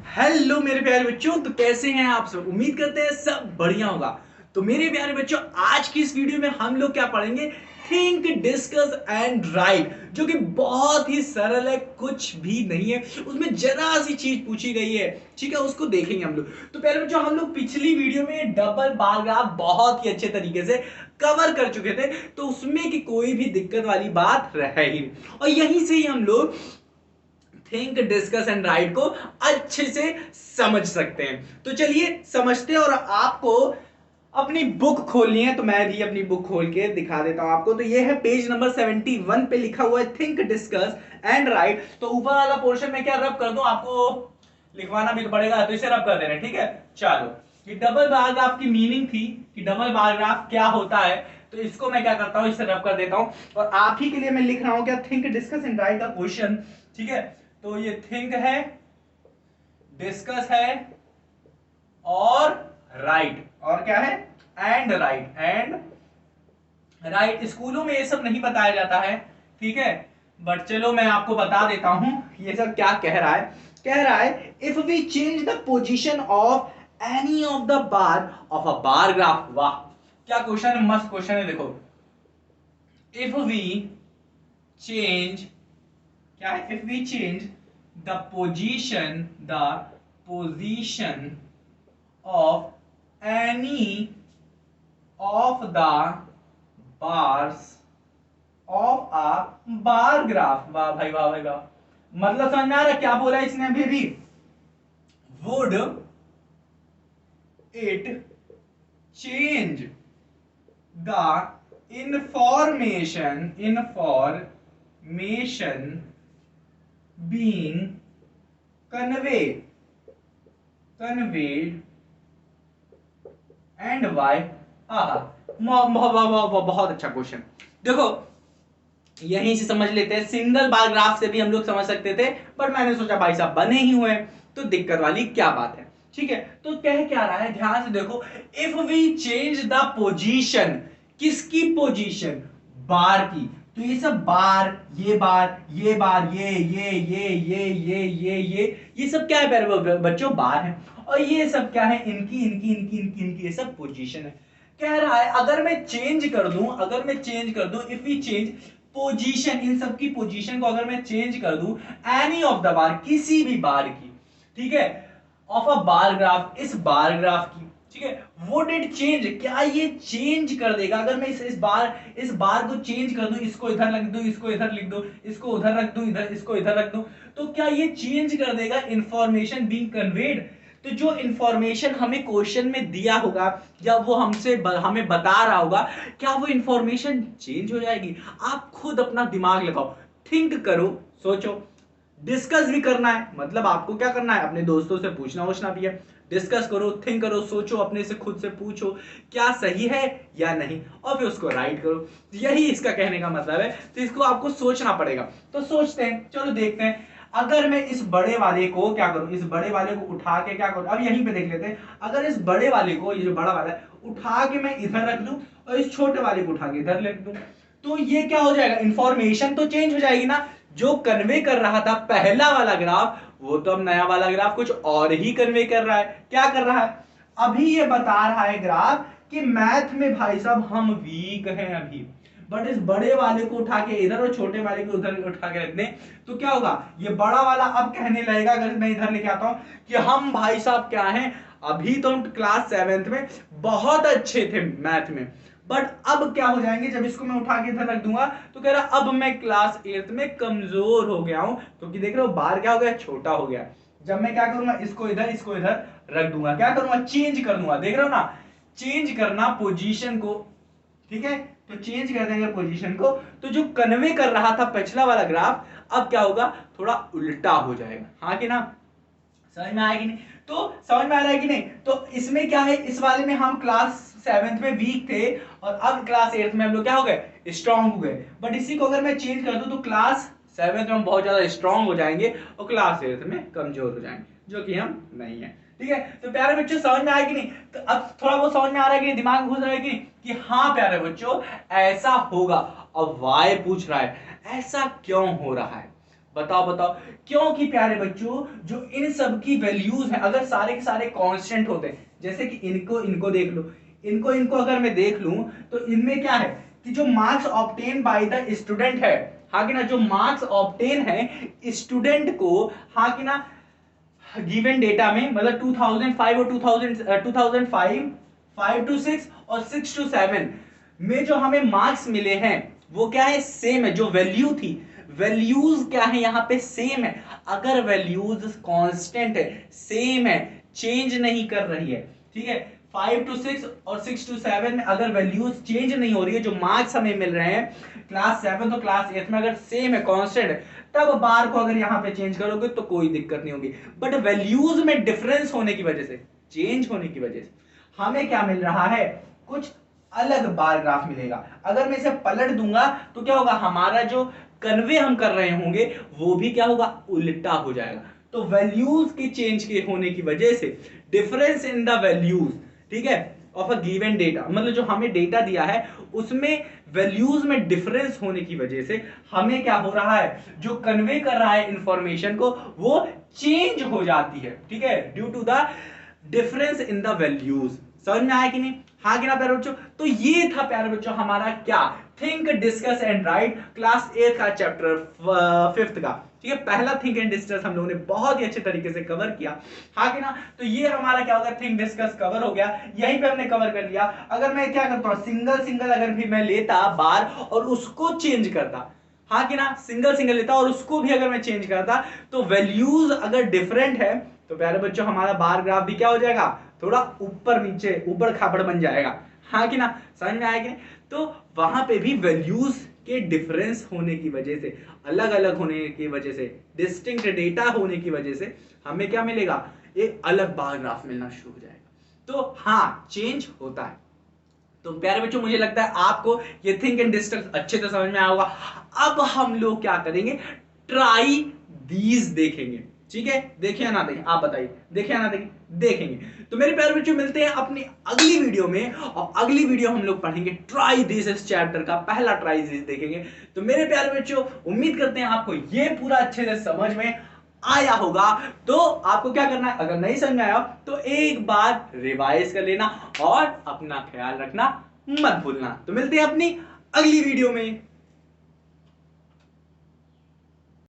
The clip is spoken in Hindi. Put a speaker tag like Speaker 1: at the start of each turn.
Speaker 1: हेलो मेरे प्यारे बच्चों, तो कैसे हैं आप सब। उम्मीद करते हैं सब बढ़िया होगा। तो मेरे प्यारे बच्चों, आज की इस वीडियो में हम लोग क्या पढ़ेंगे, थिंक डिस्कस एंड राइट, जो कि बहुत ही सरल है, कुछ भी नहीं है उसमें, जरा सी चीज पूछी गई है। ठीक है, उसको देखेंगे हम लोग। तो प्यारे बच्चों, हम लोग पिछली वीडियो में डबल बार ग्राफ बहुत ही अच्छे तरीके से कवर कर चुके थे, तो उसमें की कोई भी दिक्कत वाली बात रह ही नहीं। और यहीं से ही हम लोग थिंक डिस्कस एंड राइट को अच्छे से समझ सकते हैं। तो चलिए समझते हैं। और आपको अपनी बुक खोलनी है, तो मैं भी अपनी बुक खोल के दिखा देता हूं आपको। तो ये है पेज नंबर 71 पे लिखा हुआ है थिंक डिस्कस एंड राइट। तो ऊपर वाला पोर्शन में क्या रब कर दूं, आपको लिखवाना भी तो पड़ेगा, तो इसे रब कर दे रहे हैं। ठीक है, चलो। ये डबल बार ग्राफ की मीनिंग थी कि डबल बार ग्राफ क्या होता है, तो इसको मैं क्या करता हूं, इसे रब कर देता हूं। और आप ही के लिए मैं लिख रहा हूं क्या, थिंक डिस्कस एंड राइट का क्वेश्चन। ठीक है, तो ये थिंक है, डिस्कस है और राइट, और क्या है, एंड राइट। एंड राइट स्कूलों में ये सब नहीं बताया जाता है, ठीक है, बट चलो मैं आपको बता देता हूं ये सब क्या कह रहा है। कह रहा है if we change the position of any of the bar of a bar graph. वाह, क्या क्वेश्चन है, मस्त क्वेश्चन है। देखो, इफ वी चेंज, क्या है, if we change the position of any of the bars of a bar graph। वाह भाई, वाह भाई, वाह। मतलब समझ में आ रहा है क्या बोला है इसने अभी भी। would it change the information being conveyed and why। बहुत अच्छा क्वेश्चन। देखो, यहीं से समझ लेते हैं। सिंगल बार ग्राफ से भी हम लोग समझ सकते थे, पर मैंने सोचा भाई साहब बने ही हुए तो दिक्कत वाली क्या बात है। ठीक है, तो कह क्या रहा है, ध्यान से देखो। If we change the position, किसकी पोजीशन, बार की। तो ये सब बार, ये बार, ये बार, ये सब क्या है बच्चों, बार है। और ये सब क्या है, इनकी ये सब पोजीशन है। कह रहा है अगर मैं चेंज कर दूं, इफ वी चेंज पोजीशन, इन सब की पोजीशन को अगर मैं चेंज कर दूं, एनी ऑफ द बार, किसी भी बार की, ठीक है, ऑफ अ बार ग्राफ, इस बार ग्राफ की, ठीक है, वुड इट चेंज, क्या ये चेंज कर देगा। अगर मैं इस बार को चेंज कर दूं, इसको इधर रख दूं, इसको इधर लिख दूं, इसको उधर रख दूं, इधर इसको इधर रख दूं, तो क्या ये चेंज कर देगा इंफॉर्मेशन बीइंग कन्वेड। तो जो इंफॉर्मेशन हमें क्वेश्चन में दिया होगा, या वो हमें बता रहा होगा, क्या वो इंफॉर्मेशन चेंज हो जाएगी। आप खुद अपना दिमाग लगाओ, थिंक करो, सोचो। डिस्कस भी करना है, मतलब आपको क्या करना है, अपने दोस्तों से पूछना भी है। डिस्कस करो, थिंक करो, सोचो, अपने से खुद से पूछो क्या सही है या नहीं, और फिर उसको राइट करो। यही इसका कहने का मतलब है। तो इसको आपको सोचना पड़ेगा। तो सोचते हैं, चलो देखते हैं। अगर मैं इस बड़े वाले को क्या करूं, इस बड़े वाले को उठा के क्या करूं, अब यहीं पे देख लेते हैं। अगर इस बड़े वाले को, ये जो बड़ा वाला है, उठा के मैं इधर रख दूं, और इस छोटे वाले को उठा के इधर रख दूं, तो ये क्या हो जाएगा, इंफॉर्मेशन तो चेंज हो जाएगी ना। जो कन्वे कर रहा था पहला वाला ग्राफ, वो तो अब नया वाला ग्राफ कुछ और ही कन्वे कर रहा है। क्या कर रहा है, अभी ये बता रहा है ग्राफ कि मैथ में भाई साहब हम वीक हैं अभी, बट इस बड़े वाले को उठा के इधर और छोटे वाले को उधर उठा के रख दें, तो क्या होगा, ये बड़ा वाला अब कहने लगेगा, अगर मैं इधर लेके आता हूं, कि हम भाई साहब क्या हैं, अभी तो हम क्लास 7th में बहुत अच्छे थे मैथ में, बट अब क्या हो जाएंगे, जब इसको मैं उठा के इधर रख दूंगा, तो कह रहा अब मैं क्लास 8th में कमजोर हो गया हूं, क्योंकि देख रहे हो बार क्या हो गया, छोटा हो गया। जब मैं क्या करूंगा, इसको इधर रख दूंगा, क्या करूंगा, चेंज कर दूंगा। देख रहे हो ना, चेंज करना पोजीशन को, ठीक है, तो चेंज कर देंगे पोजीशन को। तो जो कन्वे कर रहा था पिछला वाला ग्राफ, अब क्या होगा, थोड़ा उल्टा हो जाएगा। हाँ कि ना, समझ में आएगी नहीं, तो समझ में आ रहा है कि नहीं। तो इसमें क्या है, इस वाले में हम क्लास 7th में वीक थे, और अब क्लास 8th में हम लोग क्या हो गए, स्ट्रांग हो गए। बट इसी को अगर मैं चेंज कर दूं, तो क्लास 7th में हम बहुत ज्यादा स्ट्रांग हो जाएंगे, और क्लास 8th में कमजोर हो जाएंगे, जो कि हम नहीं है। ठीक है, तो प्यारे बच्चों समझ में आएगी नहीं, तो अब थोड़ा बहुत समझ में आ रहा है कि दिमाग में घुस रहा है कि हाँ प्यारे बच्चों ऐसा होगा। अब वाई पूछ रहा है ऐसा क्यों हो रहा है, बताओ बताओ। क्योंकि प्यारे बच्चों जो इन सब की वैल्यूज है, अगर सारे के सारे कांस्टेंट होते हैं, जैसे कि इनको देख लो, इनको अगर मैं देख लूं तो इनमें क्या है कि जो marks obtain by the student है, हाँ कि ना, जो मार्क्स ऑब्टेन है स्टूडेंट को, हाँ कि ना, गिवन डेटा में, मतलब 2005 और 2005 5 to 6 और 6 to 7 में जो हमें मार्क्स मिले हैं वो क्या है, सेम है। जो वैल्यू थी, वैल्यूज क्या है यहाँ पे, सेम है। अगर वैल्यूज कांस्टेंट है, सेम है, चेंज नहीं कर रही है, ठीक है, 5 to 6 और 6 to 7 में अगर वैल्यूज चेंज नहीं हो रही है, जो मार्क्स हमें मिल रहे हैं क्लास 7 और क्लास 8 में अगर सेम है, कांस्टेंट है, तब बार को अगर यहां पे चेंज करोगे तो कोई दिक्कत नहीं होगी। बट वैल्यूज में डिफरेंस होने की वजह से, चेंज होने की वजह से हमें क्या मिल रहा है, कुछ अलग बार ग्राफ मिलेगा। अगर मैं इसे पलट दूंगा तो क्या होगा, हमारा जो कन्वे हम कर रहे होंगे वो भी क्या होगा, उल्टा हो जाएगा। तो वैल्यूज के चेंज के होने की वजह से डिफरेंस इन द वैल्यूज, ठीक है, ऑफ अ गिवन डेटा, मतलब जो हमें डेटा दिया है उसमें वैल्यूज में डिफरेंस होने की वजह से हमें क्या हो रहा है, जो कन्वे कर रहा है इंफॉर्मेशन को वो चेंज हो जाती है, ठीक है, due to the difference in the values. समझ में आया कि नहीं, हाँ कि ना प्यारे बच्चों। तो ये था प्यारे बच्चों हमारा क्या, think discuss and right, class 8 का चैप्टर 5 का, ठीक है। पहला थिंक एंड डिस्कस हम लोगों ने बहुत ही अच्छे तरीके से कवर किया, हाँ कि ना। तो ये हमारा क्या होगा, थिंक डिस्कस कवर हो गया, यहीं पे हमने कवर कर लिया। अगर मैं क्या करता हूँ, सिंगल सिंगल अगर भी मैं लेता बार और उसको चेंज करता, हाँ कि ना, सिंगल सिंगल लेता और उसको भी अगर मैं चेंज करता, तो वैल्यूज अगर डिफरेंट है तो प्यारे बच्चों हमारा बार ग्राफ भी क्या हो जाएगा, थोड़ा ऊपर नीचे ऊपर खापड़ बन जाएगा, हाँ कि ना। समझ में आएगा। तो वहां पे भी वैल्यूज के डिफरेंस होने की वजह से, अलग अलग होने की वजह से, डिस्टिंक्ट डेटा होने की वजह से हमें क्या मिलेगा, एक अलग बार ग्राफ मिलना शुरू हो जाएगा। तो हाँ, चेंज होता है। तो प्यारे बच्चों मुझे लगता है आपको ये थिंक एंड डिस्कस अच्छे से समझ में आया होगा। अब हम लोग क्या करेंगे, ट्राई दीज देखेंगे, ठीक है। देखें या ना देखें, आप बताइए, देखें या ना देखें, देखेंगे। तो मेरे प्यारे बच्चों मिलते हैं अपनी अगली वीडियो में, और अगली वीडियो हम लोग पढ़ेंगे ट्राई दिस, इस चैप्टर का पहला ट्राई दिस देखेंगे। तो मेरे प्यारे बच्चों उम्मीद करते हैं आपको ये पूरा अच्छे से समझ में आया होगा। तो आपको क्या करना है, अगर नहीं समझ में आया तो एक बार रिवाइज कर लेना और अपना ख्याल रखना मत भूलना। तो मिलते हैं अपनी अगली वीडियो में।